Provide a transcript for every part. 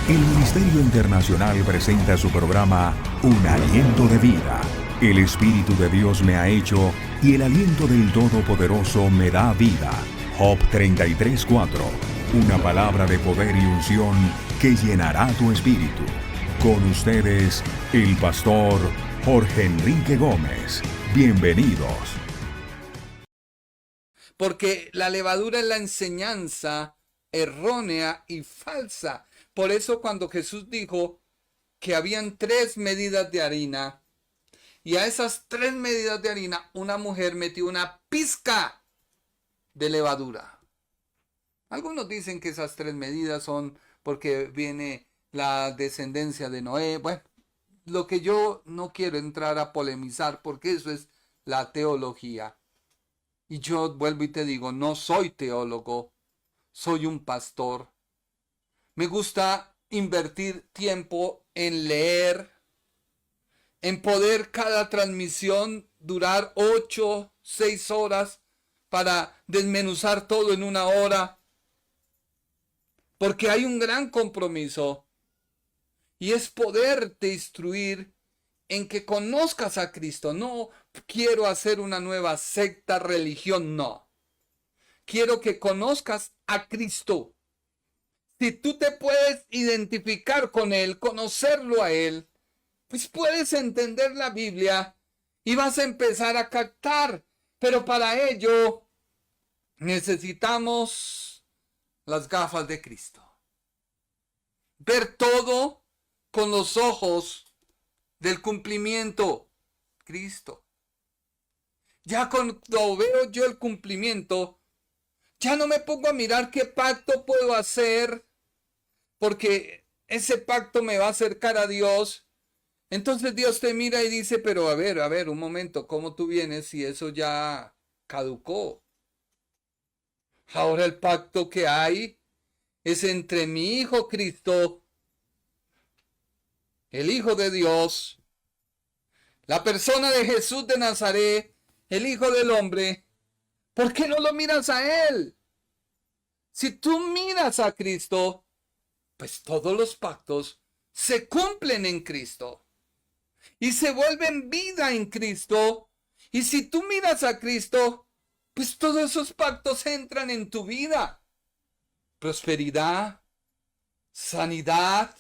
El Ministerio Internacional presenta su programa Un Aliento de Vida. El Espíritu de Dios me ha hecho y el aliento del Todopoderoso me da vida. Job 33:4. Una palabra de poder y unción que llenará tu espíritu. Con ustedes, el pastor Jorge Enrique Gómez. Bienvenidos. Porque la levadura es la enseñanza errónea y falsa. Por eso cuando Jesús dijo que habían 3 medidas de harina, y a esas 3 medidas de harina una mujer metió una pizca de levadura. Algunos dicen que esas 3 medidas son porque viene la descendencia de Noé. Bueno, lo que yo no quiero entrar a polemizar porque eso es la teología. Y yo vuelvo y te digo, no soy teólogo, soy un pastor. Me gusta invertir tiempo en leer, en poder cada transmisión durar 8, 6 horas para desmenuzar todo en una hora. Porque hay un gran compromiso y es poderte instruir en que conozcas a Cristo. No quiero hacer una nueva secta, religión, no. Quiero que conozcas a Cristo. Si tú te puedes identificar con Él, conocerlo a Él, pues puedes entender la Biblia y vas a empezar a captar. Pero para ello necesitamos las gafas de Cristo. Ver todo con los ojos del cumplimiento. Cristo. Ya cuando veo yo el cumplimiento, ya no me pongo a mirar qué pacto puedo hacer, porque ese pacto me va a acercar a Dios. Entonces Dios te mira y dice, pero a ver, un momento, ¿cómo tú vienes si eso ya caducó? Ahora el pacto que hay es entre mi Hijo Cristo, el Hijo de Dios, la persona de Jesús de Nazaret, el Hijo del Hombre. ¿Por qué no lo miras a Él? Si tú miras a Cristo, pues todos los pactos se cumplen en Cristo y se vuelven vida en Cristo. Y si tú miras a Cristo, pues todos esos pactos entran en tu vida. Prosperidad, sanidad,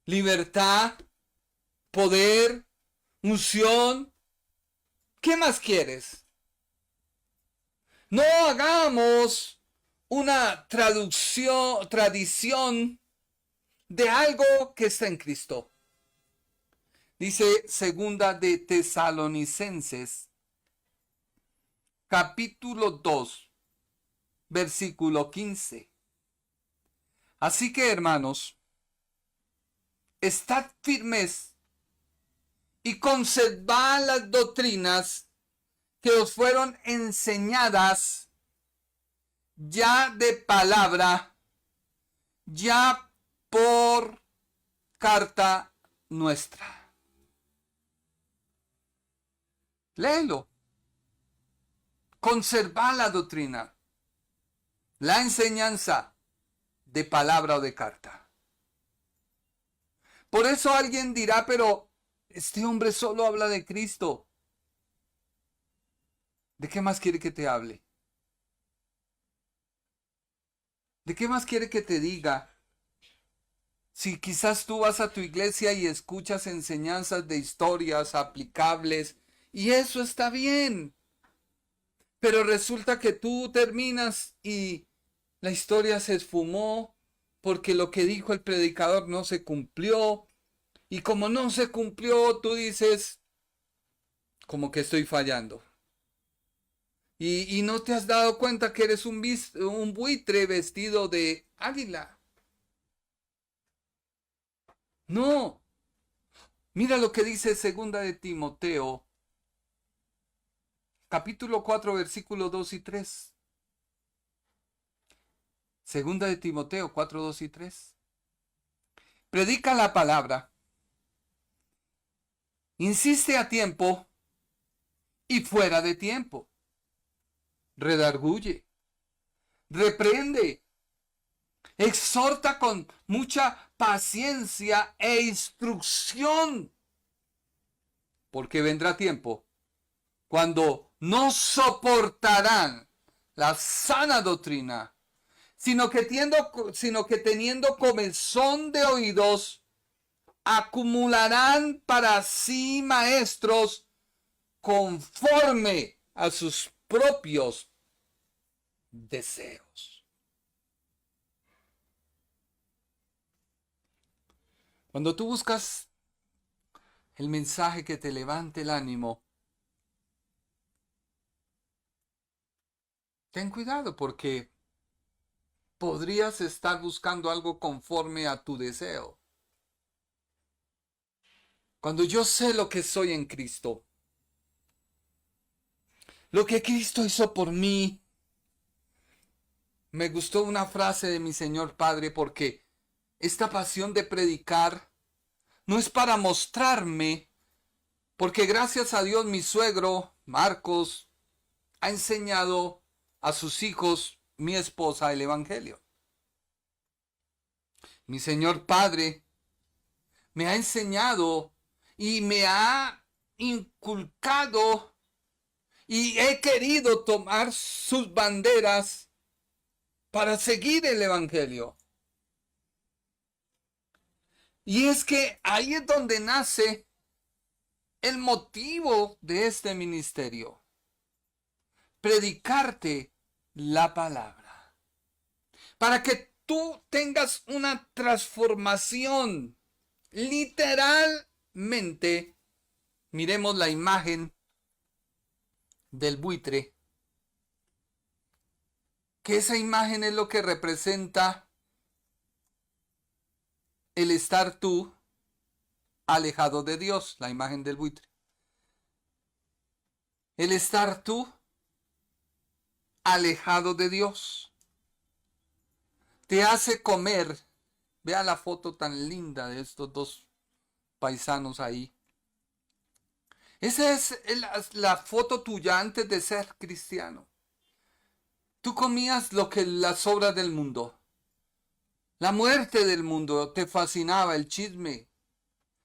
libertad, poder, unción. ¿Qué más quieres? No hagamos una tradición de algo que está en Cristo. Dice segunda de Tesalonicenses, capítulo 2, versículo 15. Así que, hermanos, estad firmes y conservad las doctrinas que os fueron enseñadas, ya de palabra, ya por carta nuestra. Léelo. Conservad la doctrina, la enseñanza de palabra o de carta. Por eso alguien dirá, pero este hombre solo habla de Cristo. ¿De qué más quiere que te hable? ¿De qué más quiere que te diga? Si quizás tú vas a tu iglesia y escuchas enseñanzas de historias aplicables, y eso está bien. Pero resulta que tú terminas y la historia se esfumó porque lo que dijo el predicador no se cumplió. Y como no se cumplió, tú dices, como que estoy fallando. Y no te has dado cuenta que eres un buitre vestido de águila. No. Mira lo que dice segunda de Timoteo, capítulo 4, versículos 2 y 3. Segunda de Timoteo 4, 2 y 3. Predica la palabra. Insiste a tiempo y fuera de tiempo. Redarguye. Reprende. Exhorta con mucha paciencia e instrucción. Porque vendrá tiempo cuando no soportarán la sana doctrina, sino que teniendo comezón de oídos, acumularán para sí maestros conforme a sus propios deseos. Cuando tú buscas el mensaje que te levante el ánimo, ten cuidado porque podrías estar buscando algo conforme a tu deseo. Cuando yo sé lo que soy en Cristo, lo que Cristo hizo por mí, me gustó una frase de mi Señor Padre, porque esta pasión de predicar no es para mostrarme, porque gracias a Dios mi suegro, Marcos, ha enseñado a sus hijos, mi esposa, el Evangelio. Mi Señor Padre me ha enseñado y me ha inculcado y he querido tomar sus banderas para seguir el Evangelio. Y es que ahí es donde nace el motivo de este ministerio. Predicarte la palabra. Para que tú tengas una transformación. Literalmente, miremos la imagen del buitre. Que esa imagen es lo que representa el estar tú alejado de Dios, la imagen del buitre. El estar tú alejado de Dios te hace comer. Vea la foto tan linda de estos dos paisanos ahí. Esa es la foto tuya antes de ser cristiano. Tú comías lo que las obras del mundo. La muerte del mundo te fascinaba, el chisme,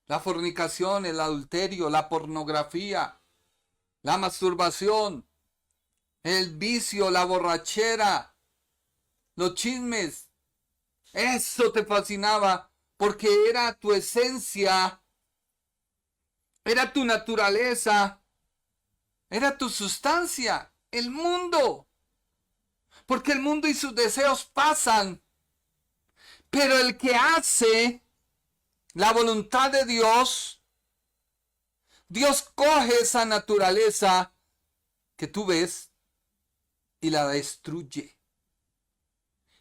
la fornicación, el adulterio, la pornografía, la masturbación, el vicio, la borrachera, los chismes. Eso te fascinaba porque era tu esencia, era tu naturaleza, era tu sustancia, el mundo. Porque el mundo y sus deseos pasan. Pero el que hace la voluntad de Dios, Dios coge esa naturaleza que tú ves y la destruye.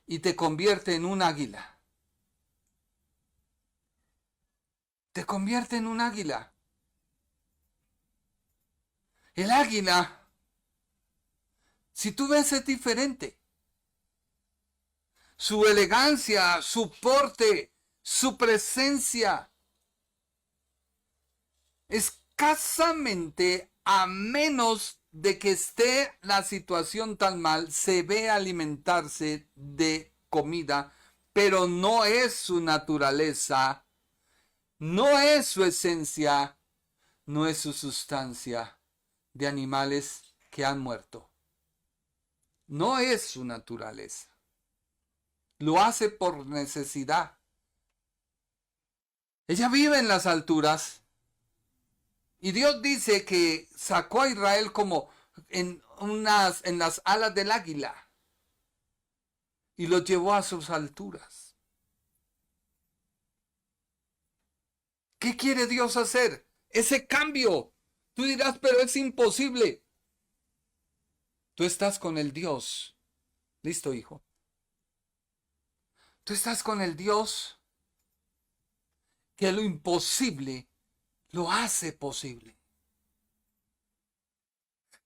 Y te convierte en un águila. Te convierte en un águila. El águila, si tú ves, es diferente. Su elegancia, su porte, su presencia. Escasamente, a menos de que esté la situación tan mal, se ve alimentarse de comida, pero no es su naturaleza, no es su esencia, no es su sustancia de animales que han muerto. No es su naturaleza. Lo hace por necesidad. Ella vive en las alturas. Y Dios dice que sacó a Israel como en las alas del águila. Y lo llevó a sus alturas. ¿Qué quiere Dios hacer? Ese cambio. Tú dirás, pero es imposible. Tú estás con el Dios. ¿Listo, hijo? Tú estás con el Dios que lo imposible lo hace posible.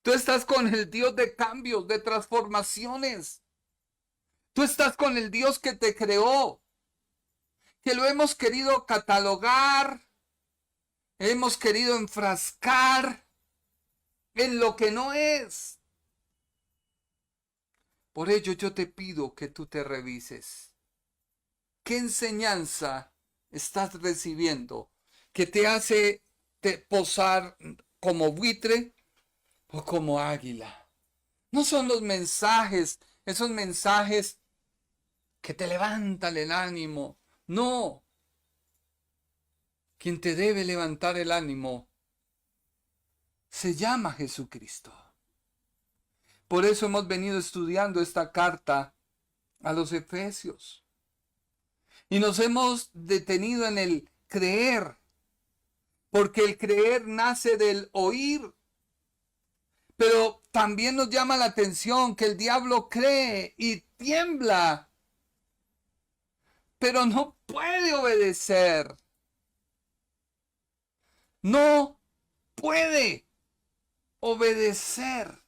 Tú estás con el Dios de cambios, de transformaciones. Tú estás con el Dios que te creó, que lo hemos querido catalogar, hemos querido enfrascar en lo que no es. Por ello yo te pido que tú te revises. ¿Qué enseñanza estás recibiendo que te hace posar como buitre o como águila? No son los mensajes, esos mensajes que te levantan el ánimo. No. Quien te debe levantar el ánimo se llama Jesucristo. Por eso hemos venido estudiando esta carta a los Efesios. Y nos hemos detenido en el creer, porque el creer nace del oír. Pero también nos llama la atención que el diablo cree y tiembla, pero no puede obedecer. No puede obedecer,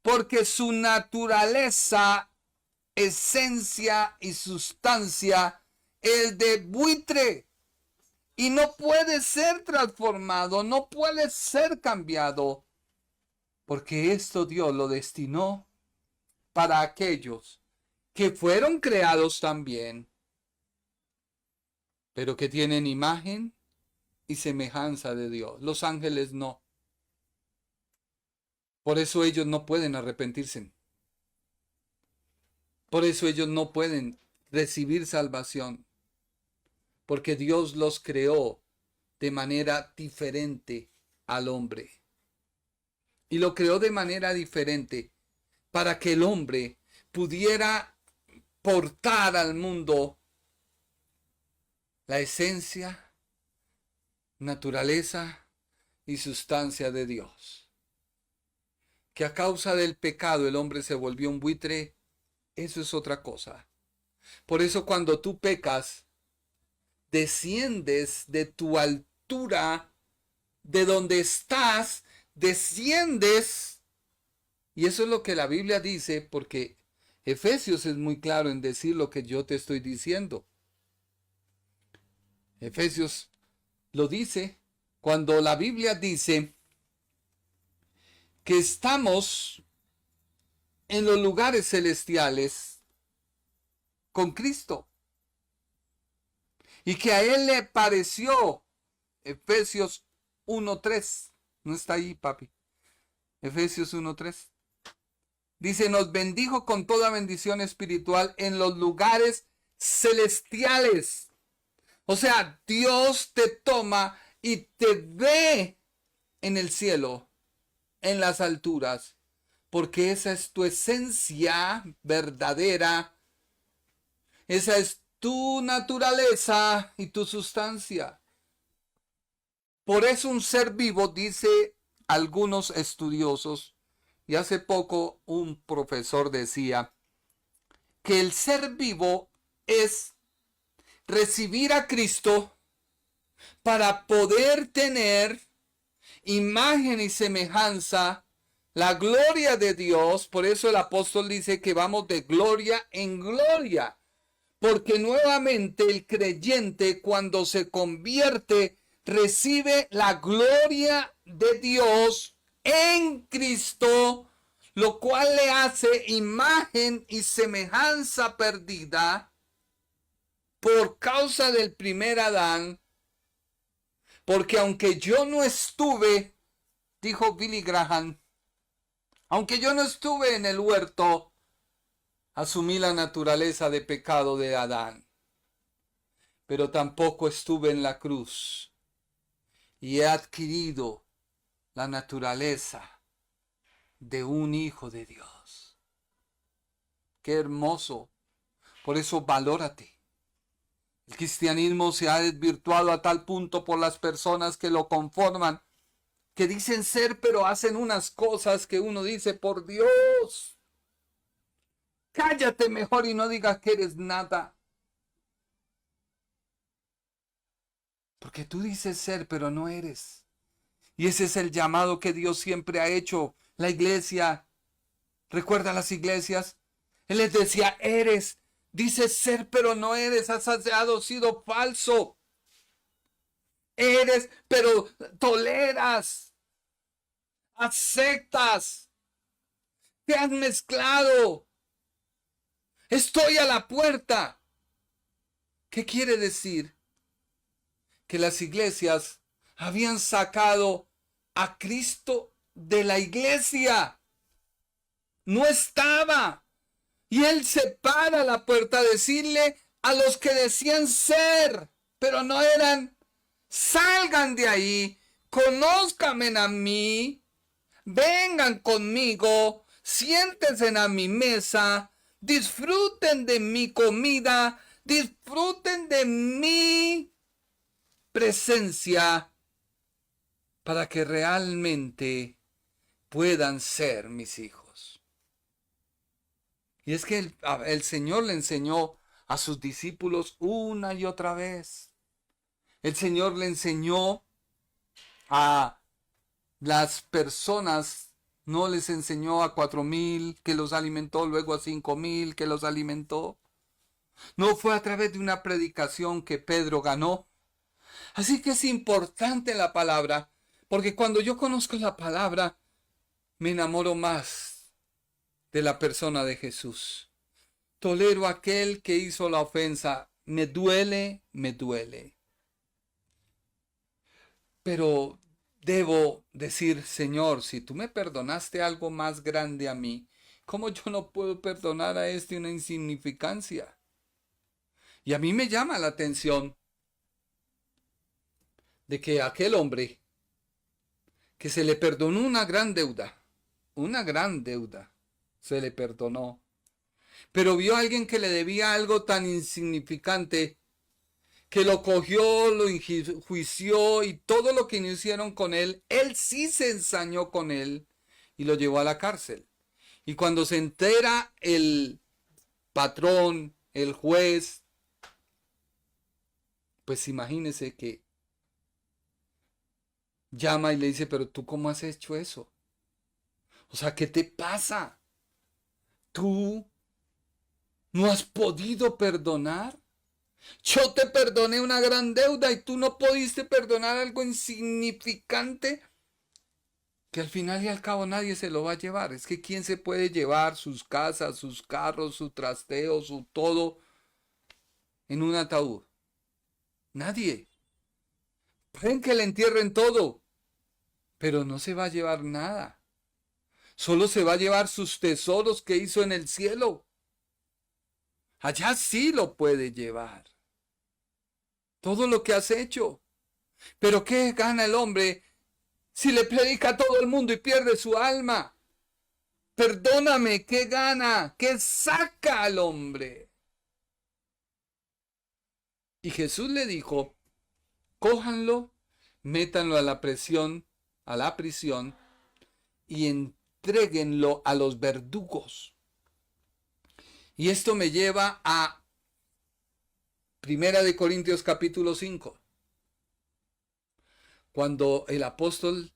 porque su naturaleza, esencia y sustancia es de buitre y no puede ser transformado, no puede ser cambiado, porque esto Dios lo destinó para aquellos que fueron creados también, pero que tienen imagen y semejanza de Dios. Los ángeles no. Por eso ellos no pueden arrepentirse. Por eso ellos no pueden recibir salvación. Porque Dios los creó de manera diferente al hombre. Y lo creó de manera diferente para que el hombre pudiera portar al mundo la esencia, naturaleza y sustancia de Dios. Que a causa del pecado el hombre se volvió un buitre, eso es otra cosa. Por eso cuando tú pecas, desciendes de tu altura, de donde estás, desciendes. Y eso es lo que la Biblia dice, porque Efesios es muy claro en decir lo que yo te estoy diciendo. Efesios lo dice cuando la Biblia dice que estamos en los lugares celestiales con Cristo y que a él le pareció, Efesios 1:3, no está ahí, papi, Efesios 1:3, dice, nos bendijo con toda bendición espiritual en los lugares celestiales. O sea, Dios te toma y te ve en el cielo, en las alturas, porque esa es tu esencia verdadera, esa es tu naturaleza y tu sustancia. Por eso un ser vivo, dice algunos estudiosos, y hace poco un profesor decía, que el ser vivo es recibir a Cristo para poder tener imagen y semejanza, la gloria de Dios. Por eso el apóstol dice que vamos de gloria en gloria, porque nuevamente el creyente cuando se convierte recibe la gloria de Dios en Cristo, lo cual le hace imagen y semejanza perdida por causa del primer Adán. Porque aunque yo no estuve, dijo Billy Graham, aunque yo no estuve en el huerto, asumí la naturaleza de pecado de Adán. Pero tampoco estuve en la cruz y he adquirido la naturaleza de un hijo de Dios. Qué hermoso. Por eso valórate. El cristianismo se ha desvirtuado a tal punto por las personas que lo conforman, que dicen ser, pero hacen unas cosas que uno dice, por Dios, cállate mejor y no digas que eres nada. Porque tú dices ser, pero no eres. Y ese es el llamado que Dios siempre ha hecho. La iglesia, ¿recuerda las iglesias? Él les decía, eres. Dices ser, pero no eres. Has sido falso. Eres, pero toleras. Aceptas. Te has mezclado. Estoy a la puerta. ¿Qué quiere decir? Que las iglesias habían sacado a Cristo de la iglesia. No estaba. Y él se para a la puerta a decirle a los que decían ser, pero no eran: salgan de ahí, conózcanme a mí, vengan conmigo, siéntense a mi mesa, disfruten de mi comida, disfruten de mi presencia, para que realmente puedan ser mis hijos. Y es que el Señor le enseñó a sus discípulos una y otra vez. El Señor le enseñó a las personas, no les enseñó a 4,000 que los alimentó, luego a 5,000 que los alimentó. No fue a través de una predicación que Pedro ganó. Así que es importante la palabra, porque cuando yo conozco la palabra, me enamoro más de la persona de Jesús. Tolero a aquel que hizo la ofensa. Me duele, me duele. Pero debo decir: Señor, si tú me perdonaste algo más grande a mí, ¿cómo yo no puedo perdonar a este una insignificancia? Y a mí me llama la atención de que aquel hombre que se le perdonó una gran deuda, se le perdonó, pero vio a alguien que le debía algo tan insignificante, que lo cogió, lo enjuició, y todo lo que no hicieron con él, él sí se ensañó con él y lo llevó a la cárcel. Y cuando se entera el patrón, el juez, pues imagínese que llama y le dice: pero tú, ¿cómo has hecho eso? O sea, ¿qué te pasa? ¿Tú no has podido perdonar? Yo te perdoné una gran deuda y tú no pudiste perdonar algo insignificante que al final y al cabo nadie se lo va a llevar. Es que ¿quién se puede llevar sus casas, sus carros, su trasteo, su todo en un ataúd? Nadie. Pueden que le entierren todo, pero no se va a llevar nada. Solo se va a llevar sus tesoros que hizo en el cielo. Allá sí lo puede llevar. Todo lo que has hecho. Pero ¿qué gana el hombre si le predica a todo el mundo y pierde su alma? Perdóname, ¿qué gana? ¿Qué saca al hombre? Y Jesús le dijo: cójanlo, métanlo a la prisión, y entréguenlo a los verdugos. Y esto me lleva a 1 Corintios capítulo 5. Cuando el apóstol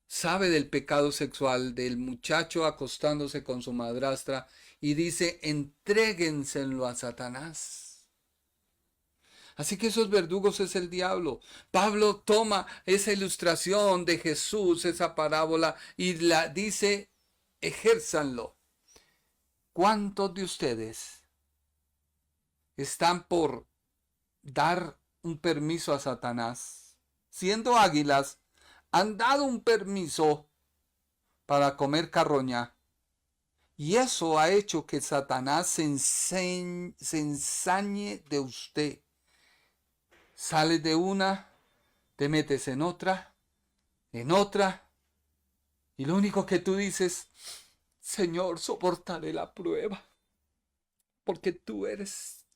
sabe del pecado sexual del muchacho acostándose con su madrastra y dice: entréguenselo a Satanás. Así que esos verdugos es el diablo. Pablo toma esa ilustración de Jesús, esa parábola, y la dice: ejérzanlo. ¿Cuántos de ustedes están por dar un permiso a Satanás? Siendo águilas, han dado un permiso para comer carroña, y eso ha hecho que Satanás se ensañe de usted. Sales de una, te metes en otra, y lo único que tú dices: Señor, soportaré la prueba, porque tú eres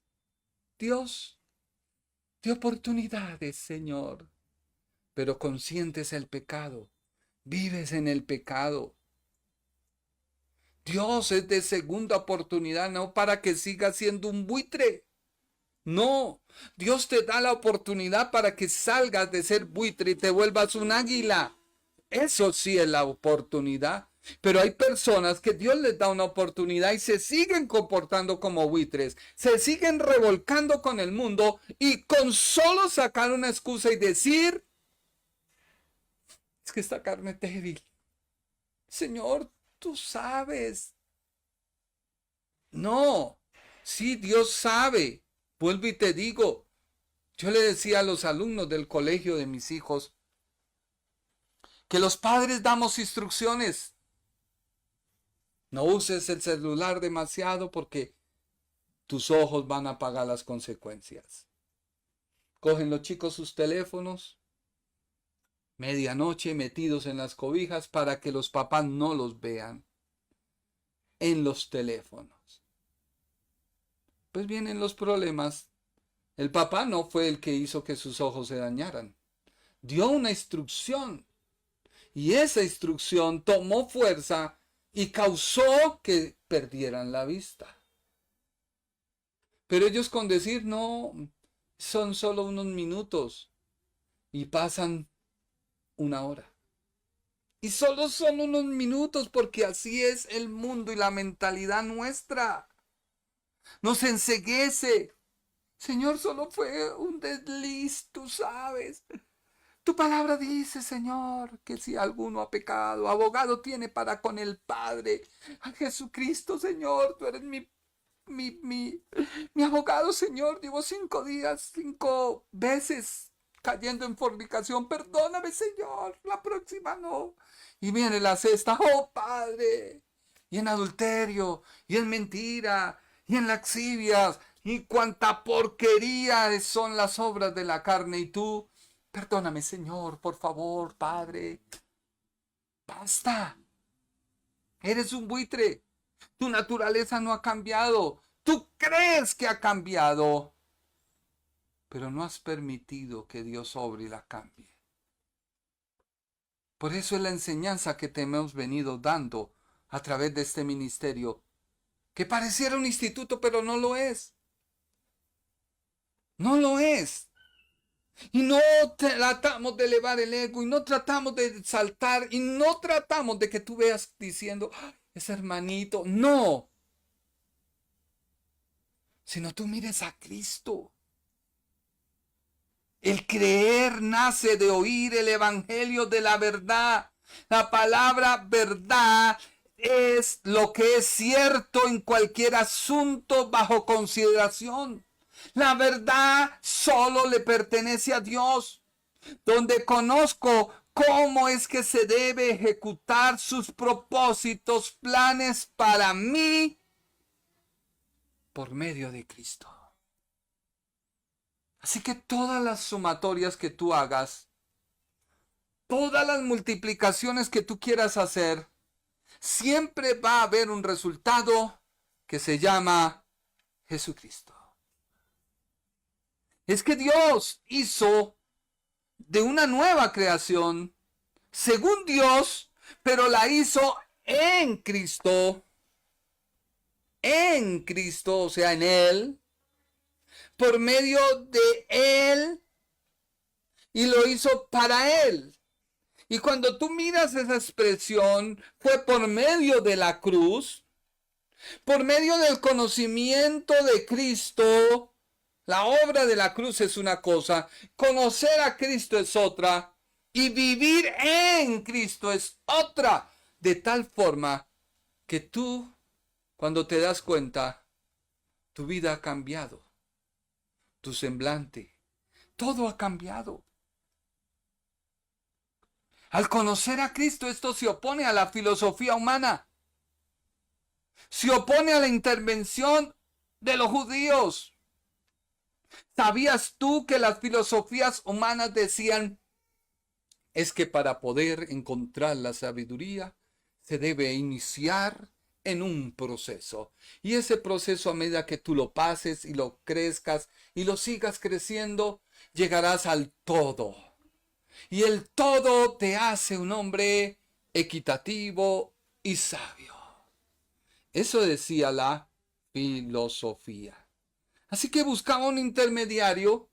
Dios de oportunidades, Señor. Pero consientes el pecado, vives en el pecado. Dios es de segunda oportunidad, no para que sigas siendo un buitre. No, Dios te da la oportunidad para que salgas de ser buitre y te vuelvas un águila. Eso sí es la oportunidad. Pero hay personas que Dios les da una oportunidad y se siguen comportando como buitres, se siguen revolcando con el mundo, y con solo sacar una excusa y decir: es que esta carne es débil. Señor, tú sabes. No, sí, Dios sabe. Vuelvo y te digo, yo le decía a los alumnos del colegio de mis hijos que los padres damos instrucciones. No uses el celular demasiado porque tus ojos van a pagar las consecuencias. Cogen los chicos sus teléfonos, medianoche metidos en las cobijas para que los papás no los vean en los teléfonos. Pues vienen los problemas. El papá no fue el que hizo que sus ojos se dañaran. Dio una instrucción. Y esa instrucción tomó fuerza y causó que perdieran la vista. Pero ellos con decir, no, son solo unos minutos. Y pasan una hora. Y solo son unos minutos porque así es el mundo y la mentalidad nuestra. Nos enceguece. Señor, solo fue un desliz, tú sabes. Tu palabra dice, Señor, que si alguno ha pecado, abogado tiene para con el Padre. A Jesucristo, Señor, tú eres mi abogado, Señor. Llevo 5 días, 5 veces cayendo en fornicación. Perdóname, Señor, la próxima no. Y viene la sexta, oh Padre. Y en adulterio, y en mentira, y en laxivias, y cuánta porquería son las obras de la carne. Y tú, perdóname, Señor, por favor, Padre. Basta. Eres un buitre. Tu naturaleza no ha cambiado. Tú crees que ha cambiado, pero no has permitido que Dios obre y la cambie. Por eso es la enseñanza que te hemos venido dando a través de este ministerio, que pareciera un instituto, pero no lo es. No lo es. Y no tratamos de elevar el ego, y no tratamos de exaltar, y no tratamos de que tú veas diciendo, ese hermanito, no. Sino tú mires a Cristo. El creer nace de oír el evangelio de la verdad. La palabra verdad es lo que es cierto en cualquier asunto bajo consideración. La verdad solo le pertenece a Dios. Donde conozco cómo es que se debe ejecutar sus propósitos, planes para mí por medio de Cristo. Así que todas las sumatorias que tú hagas, todas las multiplicaciones que tú quieras hacer, siempre va a haber un resultado que se llama Jesucristo. Es que Dios hizo de una nueva creación, según Dios, pero la hizo en Cristo, o sea, en Él, por medio de Él, y lo hizo para Él. Y cuando tú miras esa expresión, fue por medio de la cruz, por medio del conocimiento de Cristo. La obra de la cruz es una cosa, conocer a Cristo es otra, y vivir en Cristo es otra. De tal forma que tú, cuando te das cuenta, tu vida ha cambiado. Tu semblante, todo ha cambiado. Al conocer a Cristo, esto se opone a la filosofía humana. Se opone a la intervención de los judíos. ¿Sabías tú que las filosofías humanas decían, es que para poder encontrar la sabiduría se debe iniciar en un proceso? Y ese proceso, a medida que tú lo pases y lo crezcas y lo sigas creciendo, llegarás al todo. Y el todo te hace un hombre equitativo y sabio. Eso decía la filosofía. Así que buscaba un intermediario,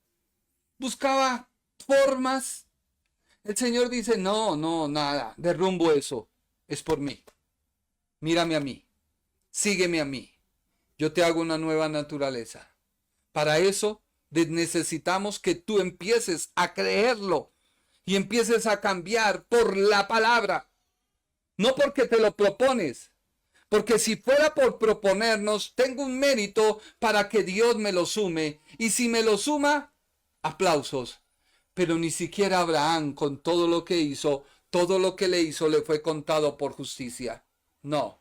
buscaba formas. El Señor dice, no, nada, derrumbo eso, es por mí. Mírame a mí, sígueme a mí, yo te hago una nueva naturaleza. Para eso necesitamos que tú empieces a creerlo y empieces a cambiar por la palabra. No porque te lo propones, Porque si fuera por proponernos, tengo un mérito para que Dios me lo sume. Y si me lo suma, aplausos. Pero ni siquiera Abraham, con todo lo que hizo, todo lo que le hizo, le fue contado por justicia. No.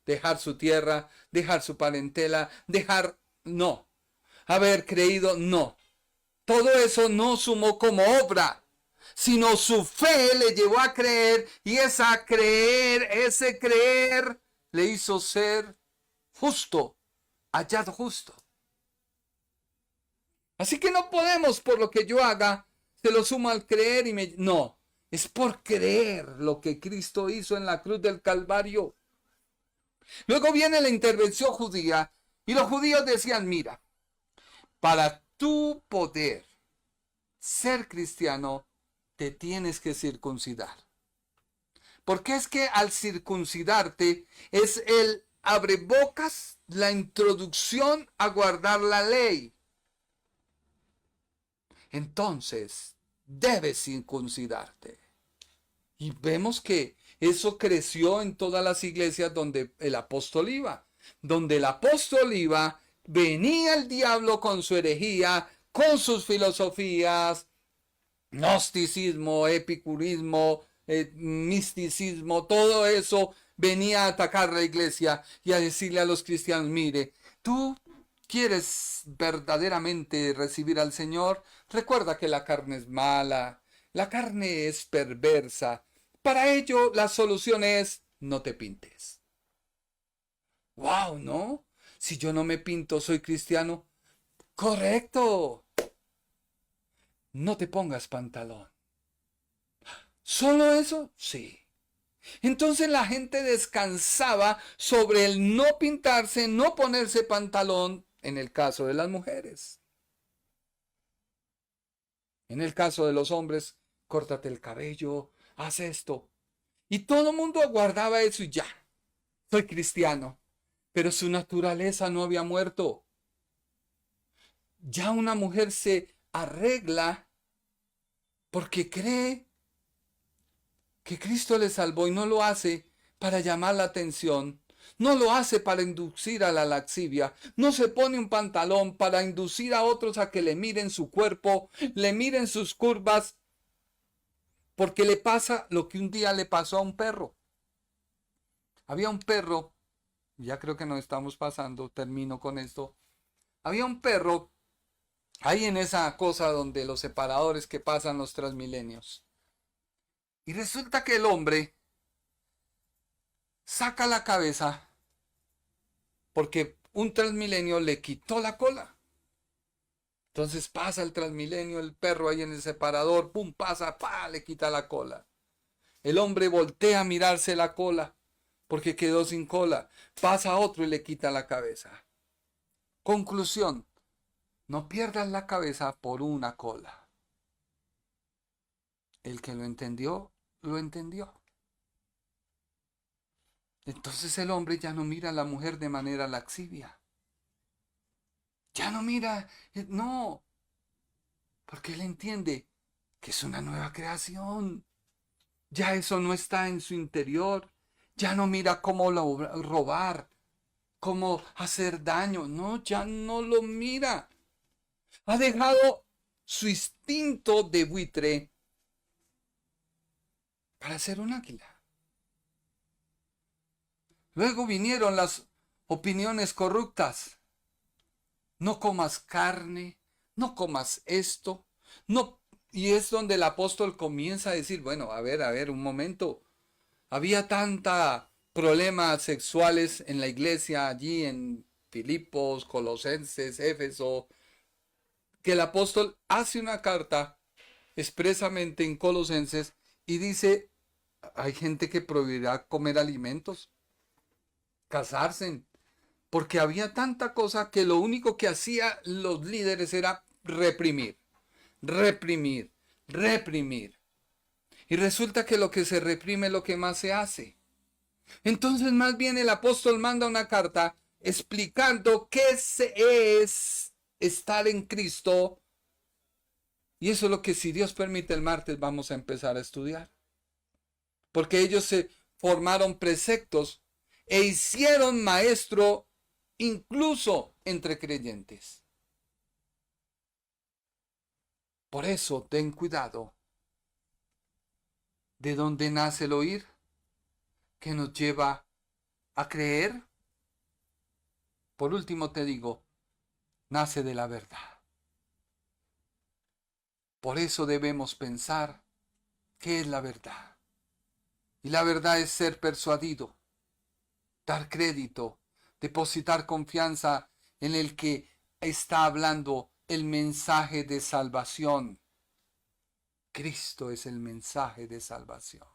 Dejar su tierra, dejar su parentela, no. Haber creído, no. Todo eso no sumó como obra, sino su fe le llevó a creer, y ese creer le hizo ser justo, hallado justo. Así que no podemos, por lo que yo haga, se lo sumo al creer no, es por creer lo que Cristo hizo en la cruz del Calvario. Luego viene la intervención judía, y los judíos decían, mira, para tú poder ser cristiano, te tienes que circuncidar. Porque es que al circuncidarte es el abrebocas, la introducción a guardar la ley. Entonces, debes circuncidarte. Y vemos que eso creció en todas las iglesias donde el apóstol iba. Donde el apóstol iba, venía el diablo con su herejía, con sus filosofías, gnosticismo, epicurismo, misticismo, todo eso venía a atacar la iglesia y a decirle a los cristianos, mire, tú quieres verdaderamente recibir al Señor, recuerda que la carne es mala, la carne es perversa. Para ello la solución es, no te pintes. ¡Wow! ¿No? Si yo no me pinto, soy cristiano. ¡Correcto! No te pongas pantalón. ¿Solo eso? Sí. Entonces la gente descansaba sobre el no pintarse, no ponerse pantalón, en el caso de las mujeres. En el caso de los hombres, córtate el cabello, haz esto. Y todo el mundo aguardaba eso y ya. Soy cristiano. Pero su naturaleza no había muerto. Ya una mujer se arregla porque cree que Cristo le salvó y no lo hace para llamar la atención. No lo hace para inducir a la lascivia. No se pone un pantalón para inducir a otros a que le miren su cuerpo, le miren sus curvas, porque le pasa lo que un día le pasó a un perro. Había un perro, ya creo que nos estamos pasando, termino con esto. Había un perro ahí en esa cosa donde los separadores que pasan los Transmilenios. Y resulta que el hombre saca la cabeza porque un Transmilenio le quitó la cola. Entonces pasa el Transmilenio, el perro ahí en el separador, pum, pasa, pa, le quita la cola. El hombre voltea a mirarse la cola porque quedó sin cola. Pasa otro y le quita la cabeza. Conclusión, no pierdas la cabeza por una cola. El que lo entendió, lo entendió. Entonces el hombre ya no mira a la mujer de manera lascivia. Ya no mira, no, porque él entiende que es una nueva creación. Ya eso no está en su interior. Ya no mira cómo robar, cómo hacer daño. No, ya no lo mira. Ha dejado su instinto de buitre para ser un águila. Luego vinieron las opiniones corruptas. No comas carne, no comas esto, no. Y es donde el apóstol comienza a decir, bueno, a ver, un momento. Había tanta problemas sexuales en la iglesia allí en Filipos, Colosenses, Éfeso, que el apóstol hace una carta expresamente en Colosenses y dice, hay gente que prohibirá comer alimentos, casarse, porque había tanta cosa que lo único que hacían los líderes era reprimir, reprimir, reprimir. Y resulta que lo que se reprime es lo que más se hace. Entonces más bien el apóstol manda una carta explicando qué es estar en Cristo. Y eso es lo que, si Dios permite, el martes vamos a empezar a estudiar. Porque ellos se formaron preceptos e hicieron maestro incluso entre creyentes. Por eso ten cuidado. ¿De dónde nace el oír? ¿Qué nos lleva a creer? Por último te digo, nace de la verdad. Por eso debemos pensar qué es la verdad. Y la verdad es ser persuadido, dar crédito, depositar confianza en el que está hablando el mensaje de salvación. Cristo es el mensaje de salvación.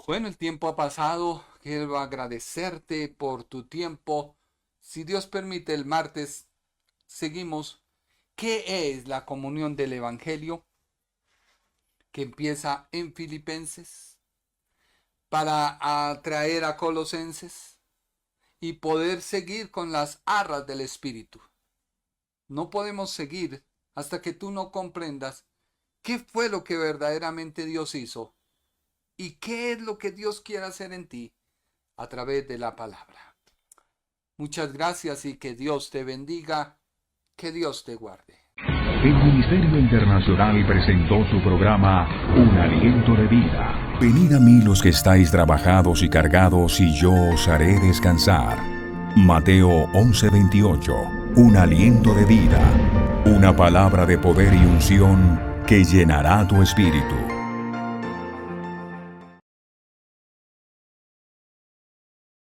Bueno, el tiempo ha pasado. Quiero agradecerte por tu tiempo. Si Dios permite, el martes seguimos. ¿Qué es la comunión del Evangelio? Que empieza en Filipenses para atraer a Colosenses y poder seguir con las arras del Espíritu. No podemos seguir hasta que tú no comprendas qué fue lo que verdaderamente Dios hizo y qué es lo que Dios quiere hacer en ti a través de la palabra. Muchas gracias y que Dios te bendiga, que Dios te guarde. El Ministerio Internacional presentó su programa Un Aliento de Vida. Venid a mí los que estáis trabajados y cargados, y yo os haré descansar. Mateo 11:28. Un aliento de vida. Una palabra de poder y unción que llenará tu espíritu.